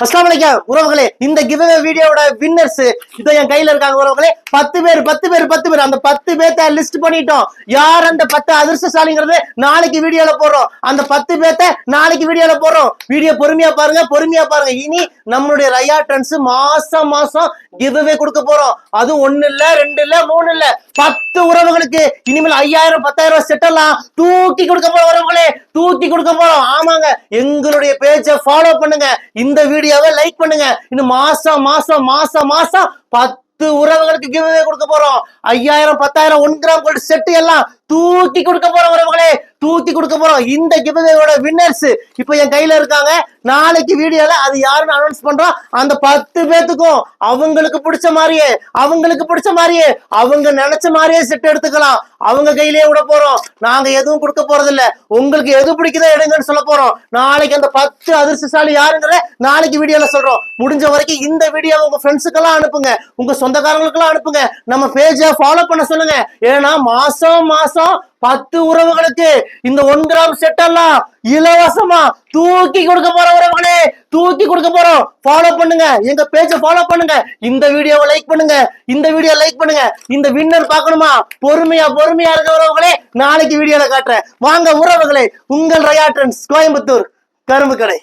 அஸ்ஸலாமு அலைக்கும் உறவுகளே, இந்த கிவ்அவே வீடியோவோட வின்னர்ஸ் இதோ என் கையில இருக்காங்க உறவுகளே. 10 பேர் அந்த 10 பேர்த்த லிஸ்ட் பண்ணிட்டோம். யார் அந்த 10 அதிர்ஷ்டசாலிங்கிறது நாளைக்கு வீடியோல போடுறோம். அந்த 10 பேர்த்த நாளைக்கு வீடியோல போடுறோம். வீடியோ பொறுமையா பாருங்க. இனி நம்மளுடைய ரயா ட்ரெண்ட்ஸ் மாசம் மாசம் கிவ்அவே கொடுக்க போறோம். அது 1 இல்ல 2 இல்ல 3 இல்ல 10 உறவுகளுக்கு இனிமேல் 5000 10,000 செட் எல்லாம் தூக்கி கொடுக்க போறோம் உறவுகளே, தூக்கி கொடுக்க போறோம். ஆமாங்க, எங்களுடைய பேஜை ஃபாலோ பண்ணுங்க, இந்த வீடியோவை லைக் பண்ணுங்க. இன்னும் மாசம் 10 உறவுகளுக்கு கிவ்அவே கொடுக்க போறோம். 5000 10,000 1 கிராம் கோல்ட் செட் எல்லாம் தூக்கி கொடுக்க போறோம் உறவுகளே, தூக்கி கொடுக்க போறோம். இந்த கிவ்அவேயோட வின்னர்ஸ் இப்போ என் கையில இருக்காங்க. நாளைக்கு வீடியோல அது யாருன்னு அனௌன்ஸ் பண்றோம். அந்த 10 பேத்துக்கும் அவங்களுக்கு பிடிச்ச மாதிரியே அவங்க நினைச்ச மாதிரியே செட் எடுத்துக்கலாம். அவங்க கையிலேயே விட போறோம். நாங்க எதுவும் கொடுக்க போறது இல்ல. உங்களுக்கு எது பிடிக்குதோ எடுங்கன்னு சொல்ல போறோம். நாளைக்கு அந்த 10 அதிர்ஷ்டசாலி யாருங்கிற நாளைக்கு வீடியோல சொல்றோம். முடிஞ்ச வரைக்கும் இந்த வீடியோவை உங்க ஃப்ரெண்ட்ஸுக்கெல்லாம் அனுப்புங்க, உங்க சொந்தக்காரங்களுக்கெல்லாம் அனுப்புங்க. நம்ம பேஜை ஃபாலோ பண்ண சொல்லுங்க. ஏன்னா மாசம் 10 உறவுகளுக்கு இந்த 1 கிராம் செட் எல்லாம் இலவசமா தூக்கி கொடுக்க போறோம் உறவுகளே, தூக்கி கொடுக்க போறோம். ஃபாலோ பண்ணுங்க, எங்க பேஜை ஃபாலோ பண்ணுங்க, இந்த வீடியோவை லைக் பண்ணுங்க, இந்த வின்னர் பார்க்கணுமா? பொறுமையா இருக்க உறவுகளே, நாளைக்கு வீடியோல காட்டுறேன். வாங்க உறவுகளே, உங்கள் ரயா ட்ரெண்ட்ஸ், கோயம்புத்தூர் கரும்பு கடை.